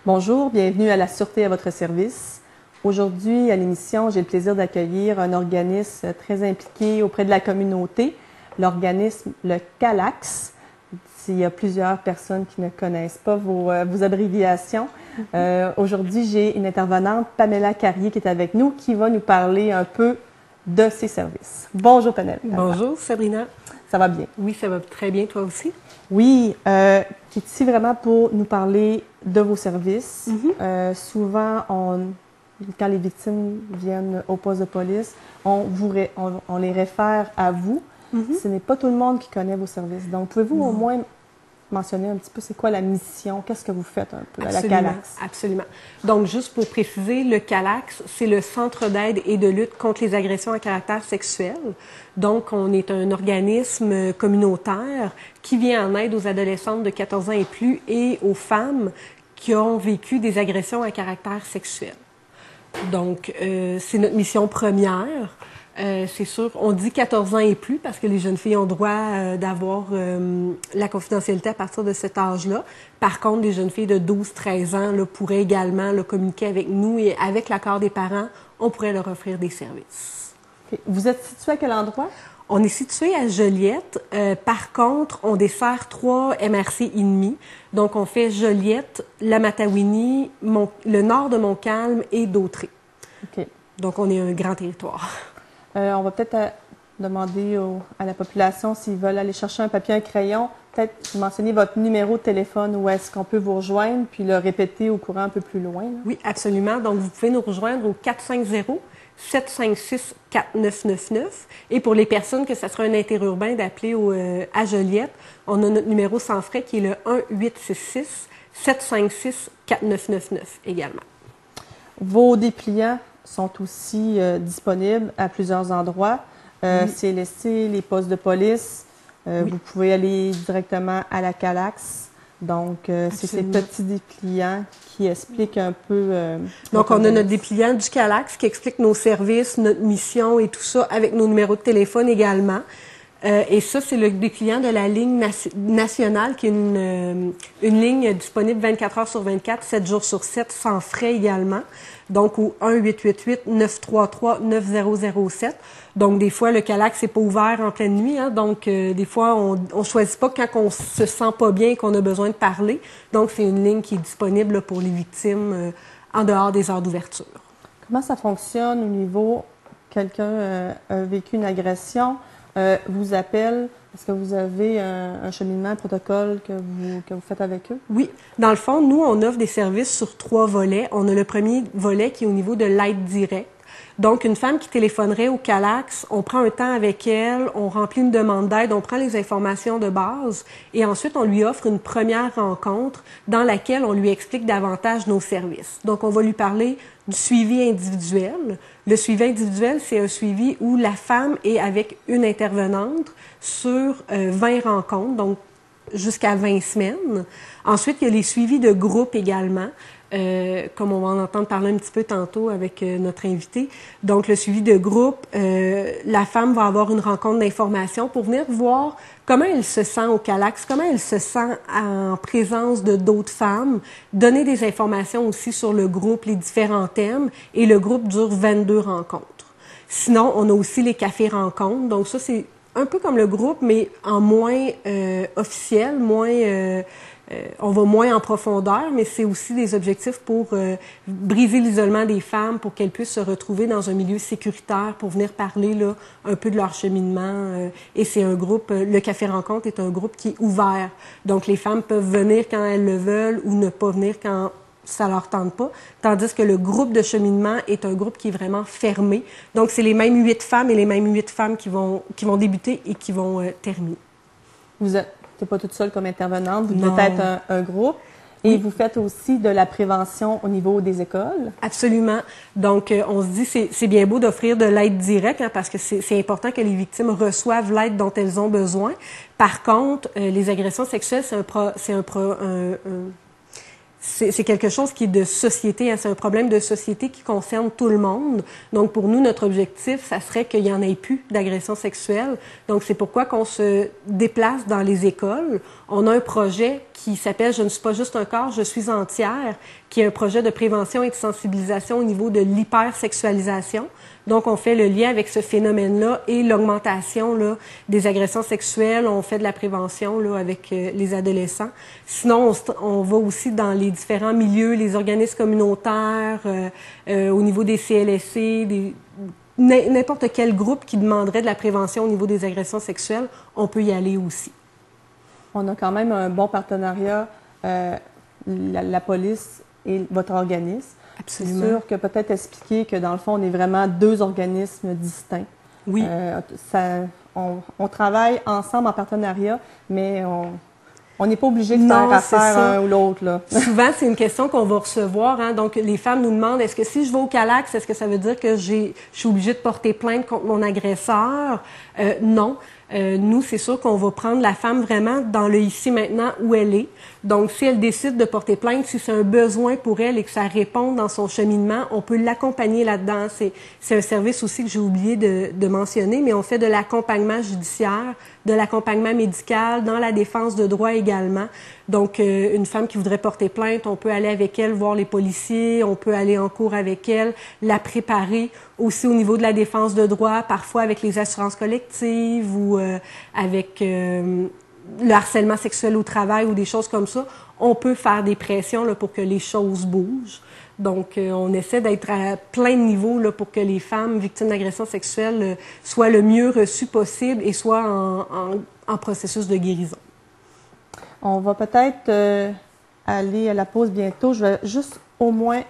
Bonjour, bienvenue à la Sûreté à votre service. Aujourd'hui, à l'émission, j'ai le plaisir d'accueillir un organisme très impliqué auprès de la communauté, l'organisme le CALAX. S'il y a plusieurs personnes qui ne connaissent pas vos abréviations. Aujourd'hui, j'ai une intervenante, Pamela Carrier, qui est avec nous, qui va nous parler un peu de ses services. Bonjour, Pamela. Bonjour, Sabrina. Ça va bien? Oui, ça va très bien. Toi aussi? Oui, qui est ici vraiment pour nous parler de vos services. Souvent, quand les victimes viennent au poste de police, on les réfère à vous. Ce n'est pas tout le monde qui connaît vos services. Donc, pouvez-vous au moins mentionner un petit peu c'est quoi la mission, qu'est-ce que vous faites un peu à la CALAX? Absolument. Donc, juste pour préciser, le CALAX, c'est le Centre d'aide et de lutte contre les agressions à caractère sexuel. Donc, on est un organisme communautaire qui vient en aide aux adolescentes de 14 ans et plus et aux femmes qui ont vécu des agressions à caractère sexuel. Donc, c'est notre mission première. C'est sûr, on dit 14 ans et plus parce que les jeunes filles ont droit d'avoir la confidentialité à partir de cet âge-là. Par contre, les jeunes filles de 12-13 ans là, pourraient également là, communiquer avec nous et avec l'accord des parents, on pourrait leur offrir des services. Okay. Vous êtes situé à quel endroit? On est situé à Joliette. Par contre, on dessert 3 MRC et demi. Donc, on fait Joliette, la Matawini, le nord de Montcalm et Dautré. Okay. Donc, on est un grand territoire. On va peut-être demander à la population s'ils veulent aller chercher un papier, un crayon. Peut-être mentionner votre numéro de téléphone où est-ce qu'on peut vous rejoindre, puis le répéter au courant un peu plus loin. Là. Oui, absolument. Donc, vous pouvez nous rejoindre au 450-756-4999. Et pour les personnes que ça sera un interurbain d'appeler à Joliette, on a notre numéro sans frais qui est le 1-866-756-4999 également. Vos dépliants sont aussi disponibles à plusieurs endroits. CLSC, les postes de police. Vous pouvez aller directement à la CALAX. Donc, c'est ces petits dépliants qui expliquent un peu... Donc, on a notre dépliant du CALAX qui explique nos services, notre mission et tout ça avec nos numéros de téléphone également. Et ça, c'est le dépliant de la ligne nationale qui est une ligne disponible 24 heures sur 24, 7 jours sur 7, sans frais également. Donc, au 1-888-933-9007. Donc, des fois, le CALAX n'est pas ouvert en pleine nuit. Hein, donc, des fois, on choisit pas quand on se sent pas bien et qu'on a besoin de parler. Donc, c'est une ligne qui est disponible là, pour les victimes en dehors des heures d'ouverture. Comment ça fonctionne au niveau quelqu'un a vécu une agression, vous appelle? Est-ce que vous avez un cheminement, un protocole que vous faites avec eux? Oui. Dans le fond, nous, on offre des services sur 3 volets. On a le premier volet qui est au niveau de l'aide directe. Donc, une femme qui téléphonerait au CALAX, on prend un temps avec elle, on remplit une demande d'aide, on prend les informations de base et ensuite, on lui offre une première rencontre dans laquelle on lui explique davantage nos services. Donc, on va lui parler du suivi individuel. Le suivi individuel, c'est un suivi où la femme est avec une intervenante sur 20 rencontres, donc jusqu'à 20 semaines. Ensuite, il y a les suivis de groupe également. Comme on va en entendre parler un petit peu tantôt avec notre invité. Donc, le suivi de groupe, la femme va avoir une rencontre d'information pour venir voir comment elle se sent au CALAX, comment elle se sent en présence de d'autres femmes, donner des informations aussi sur le groupe, les différents thèmes, et le groupe dure 22 rencontres. Sinon, on a aussi les cafés-rencontres. Donc, ça, c'est un peu comme le groupe, mais en moins officiel, moins... on va moins en profondeur, mais c'est aussi des objectifs pour briser l'isolement des femmes, pour qu'elles puissent se retrouver dans un milieu sécuritaire, pour venir parler là, un peu de leur cheminement. Et c'est un groupe, le Café Rencontre est un groupe qui est ouvert. Donc, les femmes peuvent venir quand elles le veulent ou ne pas venir quand ça leur tente pas. Tandis que le groupe de cheminement est un groupe qui est vraiment fermé. Donc, c'est les mêmes 8 femmes et les mêmes 8 femmes qui vont débuter et qui vont terminer. Vous êtes pas toute seule comme intervenante, vous devez être un groupe. Et vous faites aussi de la prévention au niveau des écoles? Absolument. Donc, on se dit, c'est bien beau d'offrir de l'aide directe, hein, parce que c'est important que les victimes reçoivent l'aide dont elles ont besoin. Par contre, les agressions sexuelles, c'est quelque chose qui est de société, hein, c'est un problème de société qui concerne tout le monde. Donc, pour nous, notre objectif, ça serait qu'il n'y en ait plus d'agressions sexuelles. Donc, c'est pourquoi qu'on se déplace dans les écoles. On a un projet qui s'appelle « Je ne suis pas juste un corps, je suis entière », qui est un projet de prévention et de sensibilisation au niveau de l'hypersexualisation. Donc, on fait le lien avec ce phénomène-là et l'augmentation là, des agressions sexuelles. On fait de la prévention là, avec les adolescents. Sinon, on va aussi dans les différents milieux, les organismes communautaires, au niveau des CLSC, n'importe quel groupe qui demanderait de la prévention au niveau des agressions sexuelles, on peut y aller aussi. On a quand même un bon partenariat, la police et votre organisme. Absolument. C'est sûr que peut-être expliquer que dans le fond, on est vraiment deux organismes distincts. Oui. On travaille ensemble en partenariat, mais on n'est pas obligé de faire affaire un ou l'autre. Là. Souvent, c'est une question qu'on va recevoir. Hein? Donc, les femmes nous demandent, est-ce que si je vais au Calax, est-ce que ça veut dire que je suis obligée de porter plainte contre mon agresseur? Non. Nous, c'est sûr qu'on va prendre la femme vraiment dans le ici maintenant où elle est. Donc, si elle décide de porter plainte, si c'est un besoin pour elle et que ça répond dans son cheminement, on peut l'accompagner là-dedans. C'est un service aussi que j'ai oublié de mentionner, mais on fait de l'accompagnement judiciaire, de l'accompagnement médical, dans la défense de droit également. Donc, une femme qui voudrait porter plainte, on peut aller avec elle voir les policiers, on peut aller en cours avec elle, la préparer aussi au niveau de la défense de droit, parfois avec les assurances collectives ou avec le harcèlement sexuel au travail ou des choses comme ça. On peut faire des pressions là, pour que les choses bougent. Donc, on essaie d'être à plein de niveaux là, pour que les femmes victimes d'agressions sexuelles soient le mieux reçues possible et soient en processus de guérison. On va peut-être aller à la pause bientôt. Je vais juste au moins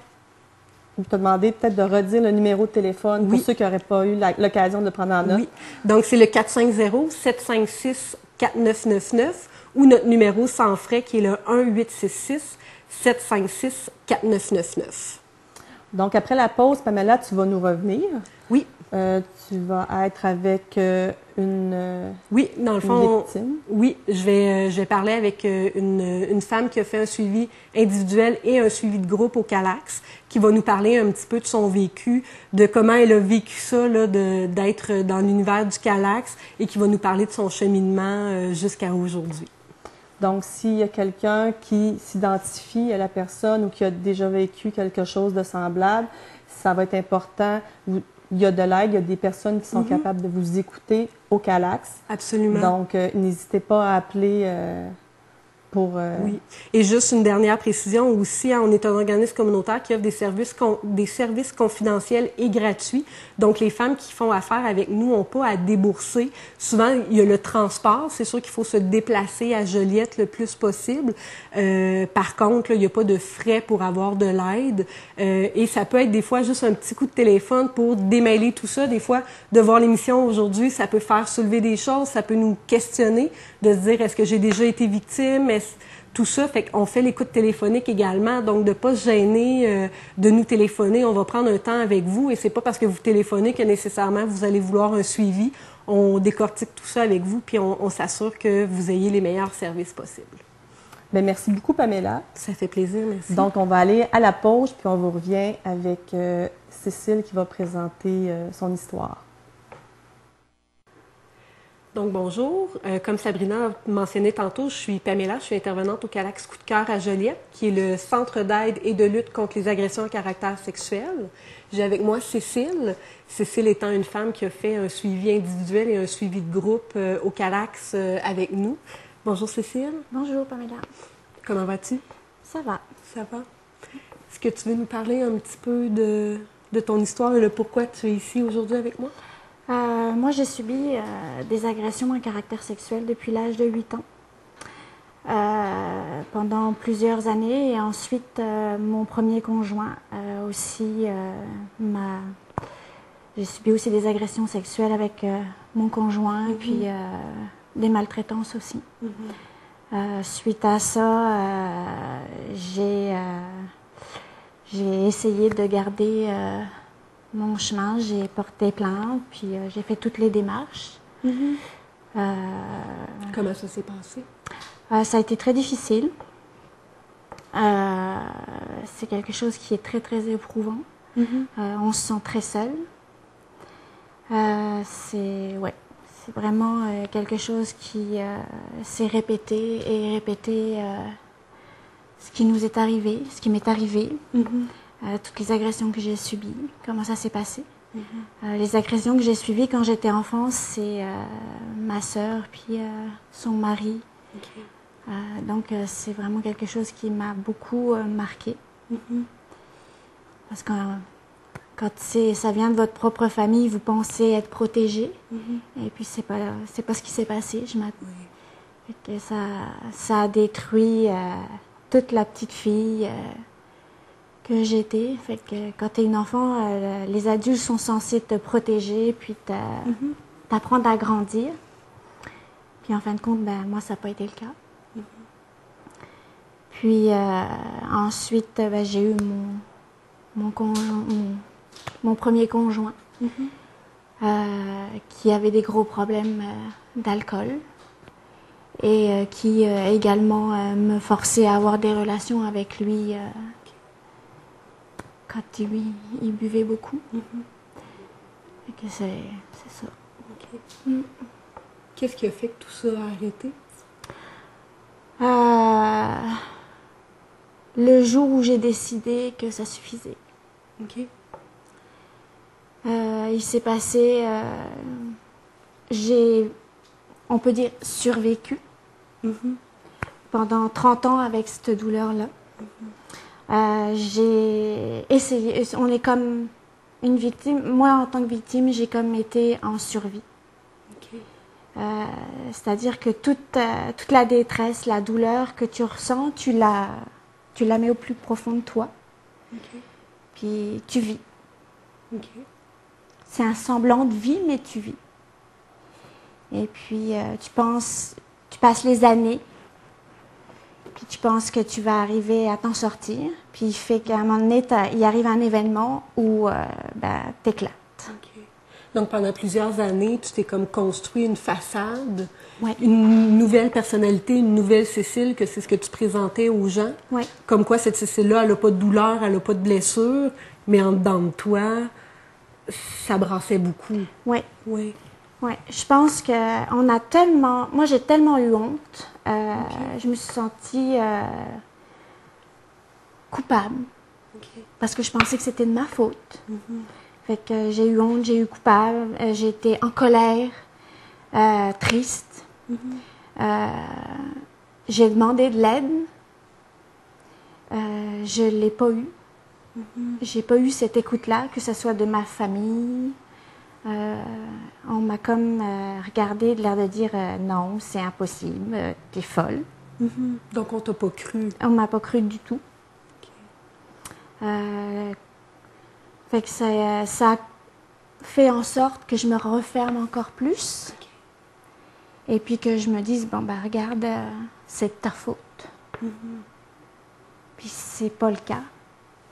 te demander peut-être de redire le numéro de téléphone pour ceux qui n'auraient pas eu l'occasion de prendre en note. Oui. Donc, c'est le 450-756-4999 ou notre numéro sans frais qui est le 1-866-756-4999. Donc, après la pause, Pamela, tu vas nous revenir. Oui. Tu vas être avec oui, dans le fond, victime. Oui, je vais parler avec une femme qui a fait un suivi individuel et un suivi de groupe au Calax, qui va nous parler un petit peu de son vécu, de comment elle a vécu ça, là, d'être dans l'univers du Calax, et qui va nous parler de son cheminement jusqu'à aujourd'hui. Donc, s'il y a quelqu'un qui s'identifie à la personne ou qui a déjà vécu quelque chose de semblable, ça va être important. Il y a de l'aide, il y a des personnes qui sont capables de vous écouter au Calax. Absolument. Donc, n'hésitez pas à appeler pour... Oui. Et juste une dernière précision aussi, hein, on est un organisme communautaire qui offre des services confidentiels et gratuits. Donc, les femmes qui font affaire avec nous n'ont pas à débourser. Souvent, il y a le transport. C'est sûr qu'il faut se déplacer à Joliette le plus possible. Par contre, là, il n'y a pas de frais pour avoir de l'aide. Et ça peut être des fois juste un petit coup de téléphone pour démêler tout ça. Des fois, de voir l'émission aujourd'hui, ça peut faire soulever des choses, ça peut nous questionner, de se dire, est-ce que j'ai déjà été victime? Tout ça, fait qu'on fait l'écoute téléphonique également, donc de ne pas se gêner de nous téléphoner. On va prendre un temps avec vous et c'est pas parce que vous téléphonez que nécessairement vous allez vouloir un suivi. On décortique tout ça avec vous puis on s'assure que vous ayez les meilleurs services possibles. Bien, merci beaucoup, Pamela. Ça fait plaisir, merci. Donc, on va aller à la pause puis on vous revient avec Cécile qui va présenter son histoire. Donc, bonjour. Comme Sabrina a mentionné tantôt, je suis Pamela, je suis intervenante au Calax Coup de cœur à Joliette, qui est le centre d'aide et de lutte contre les agressions à caractère sexuel. J'ai avec moi Cécile. Cécile étant une femme qui a fait un suivi individuel et un suivi de groupe au Calax avec nous. Bonjour Cécile. Bonjour Pamela. Comment vas-tu? Ça va. Ça va. Est-ce que tu veux nous parler un petit peu de ton histoire et le pourquoi tu es ici aujourd'hui avec moi? Moi, j'ai subi des agressions à caractère sexuel depuis l'âge de 8 ans. Pendant plusieurs années. Et ensuite, mon premier conjoint aussi J'ai subi aussi des agressions sexuelles avec mon conjoint, et puis des maltraitances aussi. Suite à ça, j'ai essayé de garder mon chemin, j'ai porté plainte, puis j'ai fait toutes les démarches. Comment ça s'est passé? Ça a été très difficile. c'est quelque chose qui est très, très éprouvant. On se sent très seul. C'est vraiment quelque chose qui s'est répété et répété ce qui nous est arrivé, ce qui m'est arrivé, toutes les agressions que j'ai subies, comment ça s'est passé. Les agressions que j'ai subies quand j'étais enfant, c'est ma sœur puis son mari. Donc c'est vraiment quelque chose qui m'a beaucoup marqué. Parce que quand ça vient de votre propre famille, vous pensez être protégé. Et puis c'est pas ce qui s'est passé. Que ça a détruit toute la petite fille que j'étais. Fait que quand tu es une enfant, les adultes sont censés te protéger puis t'apprendre à grandir. Puis en fin de compte, ben, moi, ça n'a pas été le cas. Puis ensuite, ben, j'ai eu mon premier conjoint qui avait des gros problèmes d'alcool et qui également me forçait à avoir des relations avec lui quand il buvait beaucoup. Et que c'est ça. Qu'est-ce qui a fait que tout ça a arrêté? Le jour où j'ai décidé que ça suffisait. Il s'est passé, on peut dire, survécu pendant 30 ans avec cette douleur-là. J'ai essayé, on est comme une victime. Moi, en tant que victime, j'ai comme été en survie. C'est-à-dire que toute la détresse, la douleur que tu ressens, tu la mets au plus profond de toi. Puis tu vis. C'est un semblant de vie, mais tu vis. Et puis tu passes les années, puis tu penses que tu vas arriver à t'en sortir. Puis il fait qu'à un moment donné, il arrive un événement où t'éclates. Donc, pendant plusieurs années, tu t'es comme construit une façade, Ouais. une nouvelle personnalité, une nouvelle Cécile, que c'est ce que tu présentais aux gens. Ouais. Comme quoi, cette Cécile-là, elle n'a pas de douleur, elle n'a pas de blessure, mais en dedans de toi, ça brassait beaucoup. Oui. Oui. Ouais. Je pense que moi, j'ai tellement eu honte. Je me suis sentie coupable. Parce que je pensais que c'était de ma faute. Fait que j'ai eu honte, j'ai eu coupable, j'ai été en colère, triste. J'ai demandé de l'aide. Je ne l'ai pas eu. J'ai pas eu cette écoute-là, que ce soit de ma famille. On m'a comme regardé de l'air de dire non, c'est impossible, t'es folle. Donc, on t'a pas cru. On m'a pas cru du tout. Fait que ça a fait en sorte que je me referme encore plus. Et puis que je me dise, bon, ben regarde, c'est de ta faute. Puis c'est pas le cas.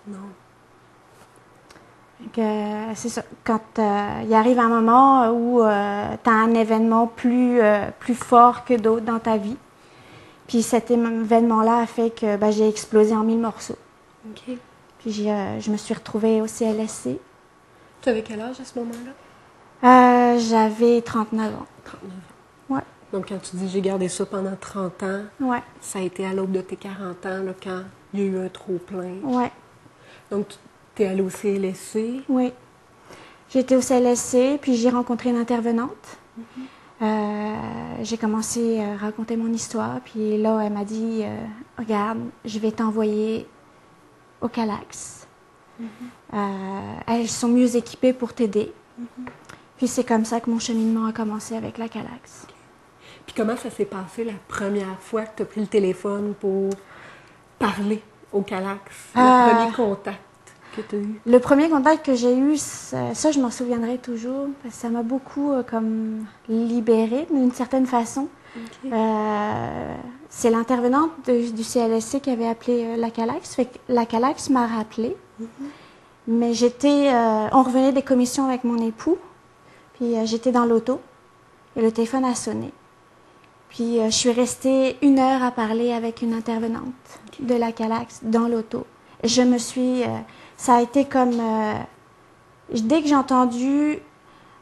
Non. C'est ça. Quand il arrive un moment où tu as un événement plus fort que d'autres dans ta vie, puis cet événement-là a fait que j'ai explosé en 1000 morceaux. Puis je me suis retrouvée au CLSC. Tu avais quel âge à ce moment-là? J'avais 39 ans. 39 ans. Ouais. Donc, quand tu dis j'ai gardé ça pendant 30 ans, Ouais. ça a été à l'aube de tes 40 ans, là, quand il y a eu un trop-plein. Ouais. Donc, tu es allée au CLSC. Oui. J'étais au CLSC, puis j'ai rencontré une intervenante. J'ai commencé à raconter mon histoire, puis là, elle m'a dit regarde, je vais t'envoyer au Calax. Elles sont mieux équipées pour t'aider. Puis c'est comme ça que mon cheminement a commencé avec la Calax. Puis comment ça s'est passé la première fois que tu as pris le téléphone pour parler au Calax? Le premier contact que tu as eu? Le premier contact que j'ai eu, ça je m'en souviendrai toujours, parce que ça m'a beaucoup comme libérée d'une certaine façon. C'est l'intervenante du CLSC qui avait appelé la Calax. Fait que la Calax m'a rappelé. Mais on revenait des commissions avec mon époux. Puis j'étais dans l'auto et le téléphone a sonné. Puis je suis restée 1 heure à parler avec une intervenante de la Calax dans l'auto. je me suis... ça a été comme... dès que j'ai entendu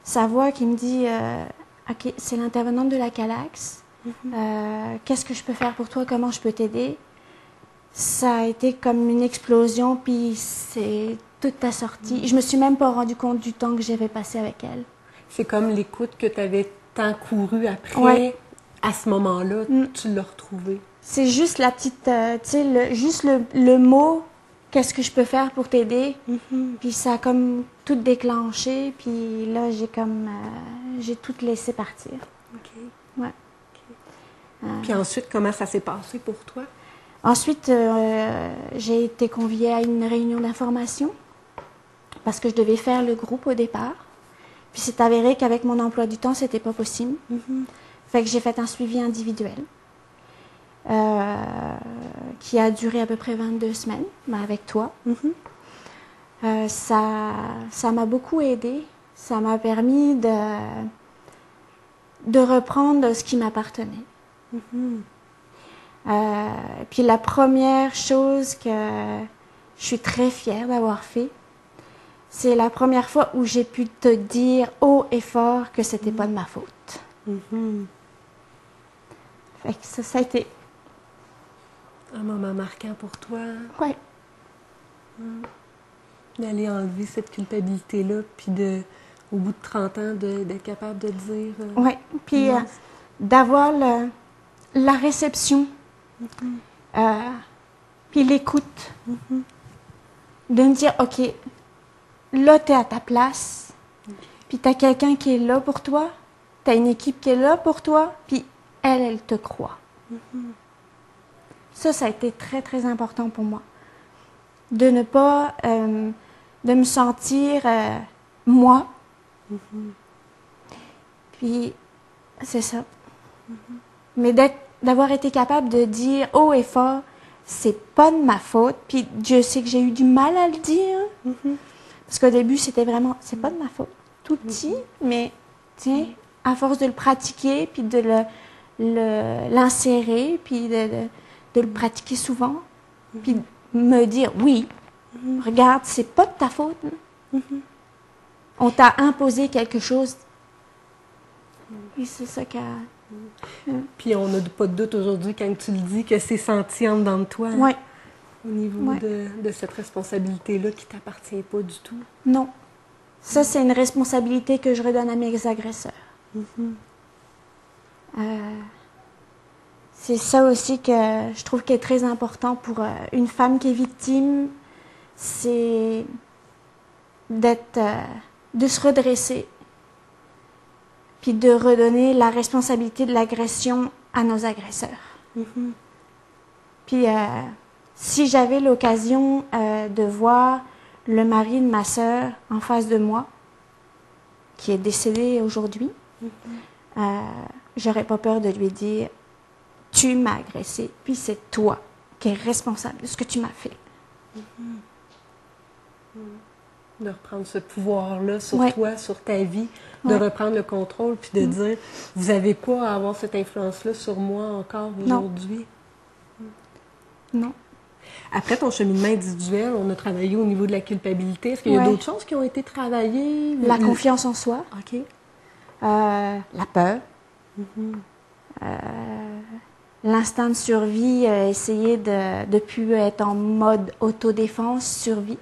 sa voix qui me dit OK, c'est l'intervenante de la Calax. Qu'est-ce que je peux faire pour toi? Comment je peux t'aider? Ça a été comme une explosion, puis c'est toute ta sortie. Je me suis même pas rendu compte du temps que j'avais passé avec elle. C'est comme l'écoute que tu avais tant couru après. À ce moment-là, tu l'as retrouvée. C'est juste la petite, tu sais, juste le mot, qu'est-ce que je peux faire pour t'aider? Puis ça a comme tout déclenché, puis là, j'ai tout laissé partir. OK. Ouais. Puis ensuite, comment ça s'est passé pour toi? Ensuite, j'ai été conviée à une réunion d'information parce que je devais faire le groupe au départ. Puis c'est avéré qu'avec mon emploi du temps, c'était pas possible. Fait que j'ai fait un suivi individuel qui a duré à peu près 22 semaines, mais avec toi. Ça m'a beaucoup aidée. Ça m'a permis de reprendre ce qui m'appartenait. Puis la première chose que je suis très fière d'avoir fait, c'est la première fois où j'ai pu te dire haut et fort que c'était pas de ma faute. Fait que ça a été un moment marquant pour toi. Oui. D'aller enlever cette culpabilité-là, puis au bout de 30 ans, d'être capable de dire... Oui, puis d'avoir la réception, puis l'écoute, de me dire, OK, là, tu es à ta place, puis tu as quelqu'un qui est là pour toi, tu as une équipe qui est là pour toi, puis elle te croit. Ça a été très, très important pour moi. De ne pas... de me sentir moi. Puis, c'est ça. Mais d'avoir été capable de dire haut et fort, c'est pas de ma faute. Puis, Dieu sait que j'ai eu du mal à le dire. Parce qu'au début, c'était vraiment, c'est pas de ma faute. Tout petit, mais, tiens, à force de le pratiquer, puis de l'insérer, puis de le pratiquer souvent, puis me dire oui. Regarde, c'est pas de ta faute. On t'a imposé quelque chose. Et c'est ça qu'a... Puis on n'a pas de doute aujourd'hui quand tu le dis que c'est senti en dedans de toi. Oui. Au niveau de cette responsabilité-là qui ne t'appartient pas du tout. Non. Ça, c'est une responsabilité que je redonne à mes agresseurs. C'est ça aussi que je trouve qui est très important pour une femme qui est victime, c'est de se redresser, puis de redonner la responsabilité de l'agression à nos agresseurs. Puis si j'avais l'occasion de voir le mari de ma sœur en face de moi, qui est décédé aujourd'hui, j'aurais pas peur de lui dire « Tu m'as agressé, puis c'est toi qui es responsable de ce que tu m'as fait. » De reprendre ce pouvoir-là sur toi, sur ta vie, de reprendre le contrôle, puis de dire « Vous n'avez pas à avoir cette influence-là sur moi encore aujourd'hui. » Non. Après ton cheminement individuel, on a travaillé au niveau de la culpabilité. Est-ce qu'il y a d'autres choses qui ont été travaillées? La confiance en soi. OK. La peur. L'instinct de survie, essayer de ne plus être en mode autodéfense, survie.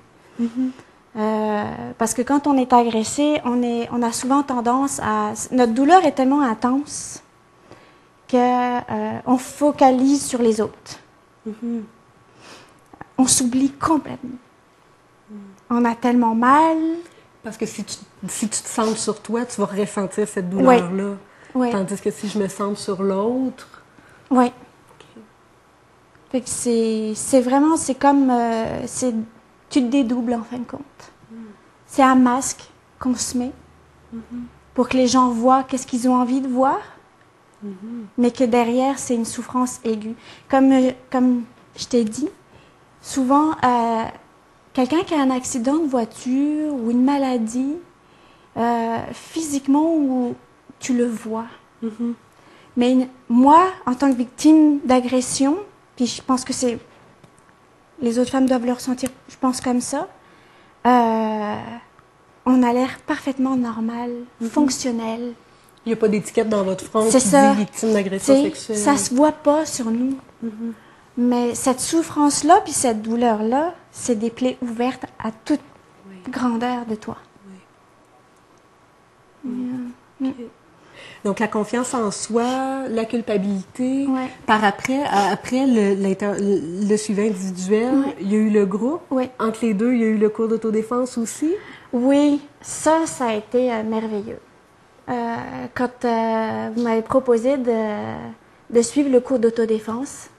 Parce que quand on est agressé, on a souvent tendance à... Notre douleur est tellement intense qu'on focalise sur les autres. On s'oublie complètement. On a tellement mal. Parce que si tu te centres sur toi, tu vas ressentir cette douleur-là. Oui. Tandis que si je me centre sur l'autre... Oui. Fait que c'est vraiment, c'est comme... tu te dédoubles en fin de compte. C'est un masque qu'on se met pour que les gens voient qu'est-ce qu'ils ont envie de voir, mais que derrière, c'est une souffrance aiguë. Comme je t'ai dit, souvent, quelqu'un qui a un accident de voiture ou une maladie, physiquement, où tu le vois. Mais moi, en tant que victime d'agression, puis je pense que c'est Les autres femmes doivent le ressentir, je pense, comme ça. On a l'air parfaitement normal, fonctionnel. Il n'y a pas d'étiquette dans votre front C'est qui ça. dit victime d'agression sexuelle. Ça se voit pas sur nous. Mais cette souffrance-là, puis cette douleur-là, c'est des plaies ouvertes à toute grandeur de toi. Donc, la confiance en soi, la culpabilité. Ouais. Par après le suivi individuel, il y a eu le groupe. Ouais. Entre les deux, il y a eu le cours d'autodéfense aussi. Oui, ça a été merveilleux. Quand vous m'avez proposé de suivre le cours d'autodéfense,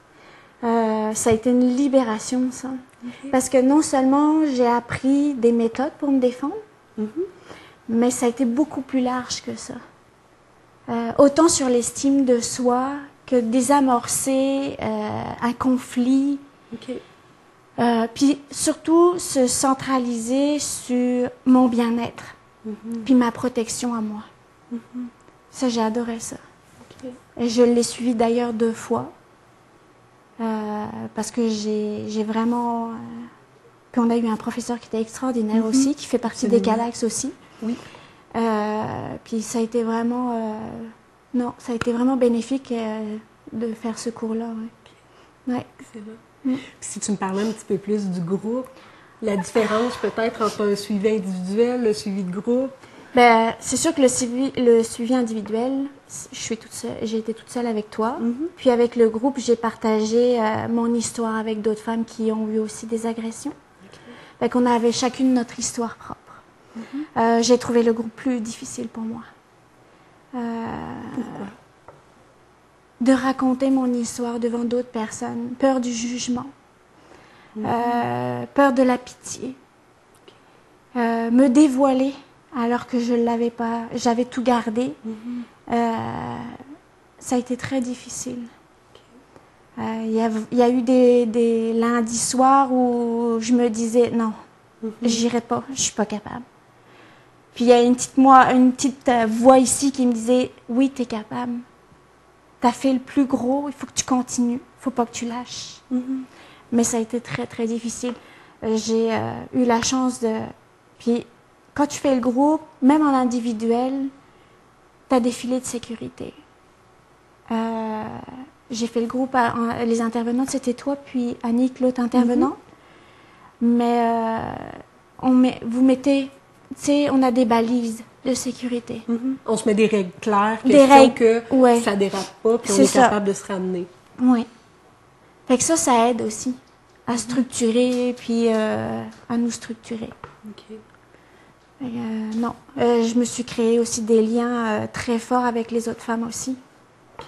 ça a été une libération, ça. Okay. Parce que non seulement j'ai appris des méthodes pour me défendre, mais ça a été beaucoup plus large que ça. Autant sur l'estime de soi que désamorcer un conflit. Okay. Puis surtout se centraliser sur mon bien-être, puis ma protection à moi. Ça, j'ai adoré ça. Okay. Et je l'ai suivi d'ailleurs 2 fois. Parce que j'ai vraiment... Puis on a eu un professeur qui était extraordinaire aussi, qui fait partie des Calax aussi. Oui. Puis ça a été vraiment... non, ça a été vraiment bénéfique de faire ce cours-là. Ouais. Excellent. Si tu me parlais un petit peu plus du groupe, la différence peut-être entre un suivi individuel, le suivi de groupe? Ben, c'est sûr que le suivi individuel, j'ai été toute seule avec toi. Puis avec le groupe, j'ai partagé mon histoire avec d'autres femmes qui ont eu aussi des agressions. Fait qu'on avait chacune notre histoire propre. J'ai trouvé le groupe plus difficile pour moi. Pourquoi? De raconter mon histoire devant d'autres personnes. Peur du jugement. Peur de la pitié. Me dévoiler alors que je ne l'avais pas. J'avais tout gardé. Ça a été très difficile. Il y a eu des lundis soirs où je me disais non, j'irai pas, je suis pas capable. Puis il y a une petite voix ici qui me disait oui, tu es capable. Tu as fait le plus gros, il faut que tu continues, il faut pas que tu lâches. Mais ça a été très, très difficile. J'ai eu la chance de... Puis quand tu fais le groupe, même en individuel, tu as des filets de sécurité. J'ai fait le groupe, les intervenantes, c'était toi, puis Annick, l'autre intervenant. Mais vous mettez... Tu sais, on a des balises de sécurité. On se met des règles claires, des règles que ça dérape pas, puis on est capable de se ramener. Oui. Fait que ça aide aussi à structurer, puis à nous structurer. OK. Non. Je me suis créé aussi des liens très forts avec les autres femmes aussi. OK.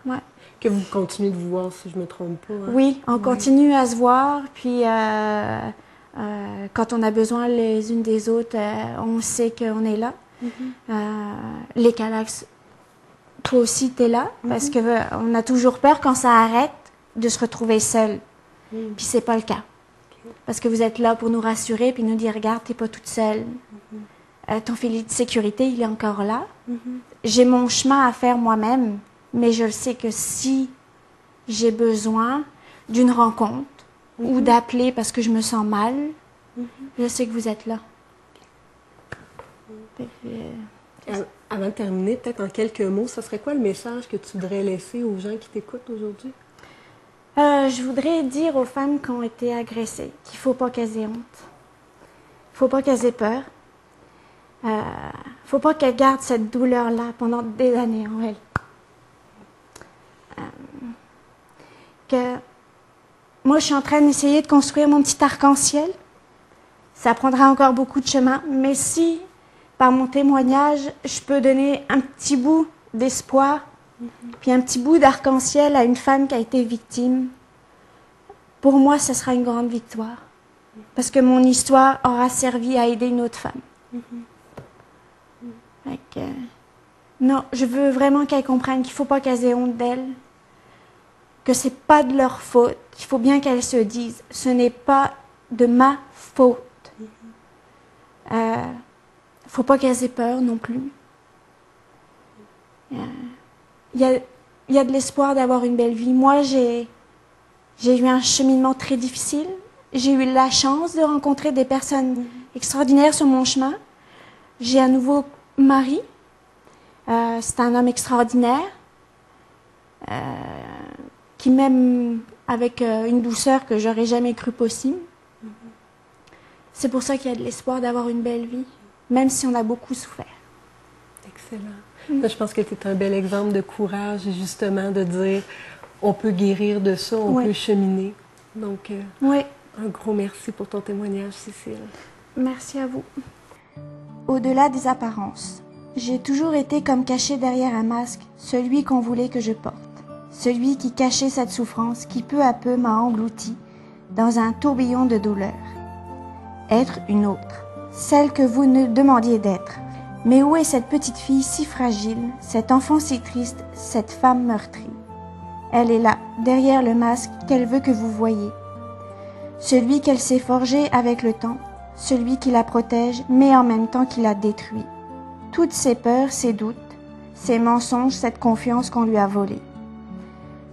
Ouais. Que vous continuez de vous voir, si je ne me trompe pas. Hein? Oui, on continue à se voir, puis quand on a besoin les unes des autres, on sait qu'on est là. Les Calax, toi aussi, tu es là, parce qu'on a toujours peur, quand ça arrête, de se retrouver seul. Puis c'est pas le cas. Parce que vous êtes là pour nous rassurer, puis nous dire, regarde, tu n'es pas toute seule. Ton filet de sécurité, il est encore là. J'ai mon chemin à faire moi-même, mais je le sais que si j'ai besoin d'une rencontre ou d'appeler parce que je me sens mal, je sais que vous êtes là. Avant de terminer, peut-être en quelques mots, ce serait quoi le message que tu voudrais laisser aux gens qui t'écoutent aujourd'hui? Je voudrais dire aux femmes qui ont été agressées qu'il ne faut pas qu'elles aient honte. Il ne faut pas qu'elles aient peur. Il ne faut pas qu'elles gardent cette douleur-là pendant des années en elles. Moi, je suis en train d'essayer de construire mon petit arc-en-ciel. Ça prendra encore beaucoup de chemin. Mais si, par mon témoignage, je peux donner un petit bout d'espoir, puis un petit bout d'arc-en-ciel à une femme qui a été victime, pour moi, ce sera une grande victoire. Parce que mon histoire aura servi à aider une autre femme. Non, je veux vraiment qu'elles comprennent qu'il ne faut pas qu'elles aient honte d'elles, que ce n'est pas de leur faute. Il faut bien qu'elles se disent, ce n'est pas de ma faute. Il ne faut pas qu'elles aient peur non plus. Il y a de l'espoir d'avoir une belle vie. Moi, j'ai eu un cheminement très difficile. J'ai eu la chance de rencontrer des personnes extraordinaires sur mon chemin. J'ai un nouveau mari. C'est un homme extraordinaire qui m'aime avec une douceur que j'aurais jamais cru possible. C'est pour ça qu'il y a de l'espoir d'avoir une belle vie, même si on a beaucoup souffert. Excellent. Je pense que tu es un bel exemple de courage, justement, de dire on peut guérir de ça, on peut cheminer. Donc, un gros merci pour ton témoignage, Cécile. Merci à vous. Au-delà des apparences, j'ai toujours été comme caché derrière un masque, celui qu'on voulait que je porte. Celui qui cachait cette souffrance qui peu à peu m'a englouti dans un tourbillon de douleur. Être une autre, celle que vous ne demandiez d'être. Mais où est cette petite fille si fragile, cet enfant si triste, cette femme meurtrie? Elle est là, derrière le masque qu'elle veut que vous voyiez. Celui qu'elle s'est forgé avec le temps, celui qui la protège, mais en même temps qui la détruit. Toutes ses peurs, ses doutes, ses mensonges, cette confiance qu'on lui a volée.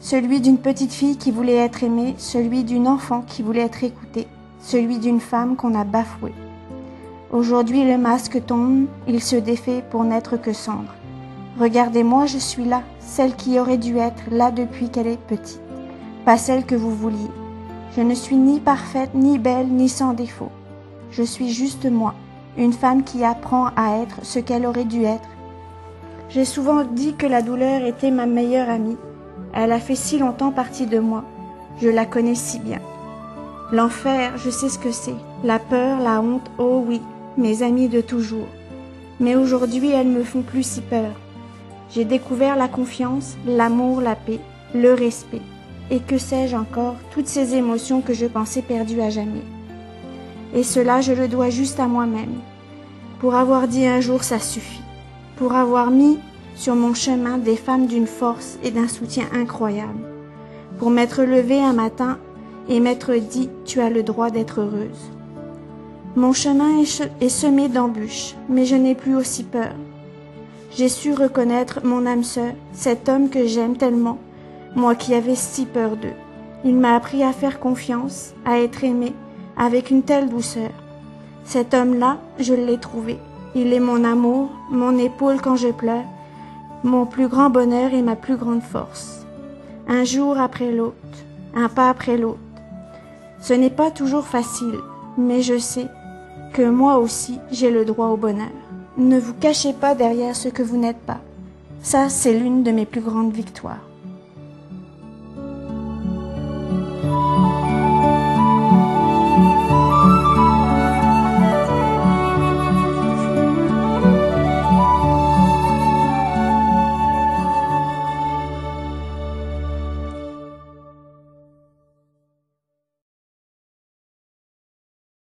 Celui d'une petite fille qui voulait être aimée, celui d'une enfant qui voulait être écoutée, celui d'une femme qu'on a bafouée. Aujourd'hui, le masque tombe, il se défait pour n'être que cendre. Regardez-moi, je suis là, celle qui aurait dû être là depuis qu'elle est petite, pas celle que vous vouliez. Je ne suis ni parfaite, ni belle, ni sans défaut. Je suis juste moi, une femme qui apprend à être ce qu'elle aurait dû être. J'ai souvent dit que la douleur était ma meilleure amie. Elle a fait si longtemps partie de moi. Je la connais si bien. L'enfer, je sais ce que c'est. La peur, la honte, oh oui, mes amies de toujours. Mais aujourd'hui, elles me font plus si peur. J'ai découvert la confiance, l'amour, la paix, le respect. Et que sais-je encore, toutes ces émotions que je pensais perdues à jamais. Et cela, je le dois juste à moi-même. Pour avoir dit un jour, ça suffit. Pour avoir mis sur mon chemin des femmes d'une force et d'un soutien incroyable. Pour m'être levée un matin et m'être dit, tu as le droit d'être heureuse. Mon chemin est semé d'embûches, mais je n'ai plus aussi peur. J'ai su reconnaître mon âme sœur, cet homme que j'aime tellement, moi qui avais si peur d'eux. Il m'a appris à faire confiance, à être aimé, avec une telle douceur. Cet homme-là, je l'ai trouvé. Il est mon amour, mon épaule quand je pleure, mon plus grand bonheur et ma plus grande force. Un jour après l'autre, un pas après l'autre. Ce n'est pas toujours facile, mais je sais que moi aussi j'ai le droit au bonheur. Ne vous cachez pas derrière ce que vous n'êtes pas. Ça, c'est l'une de mes plus grandes victoires.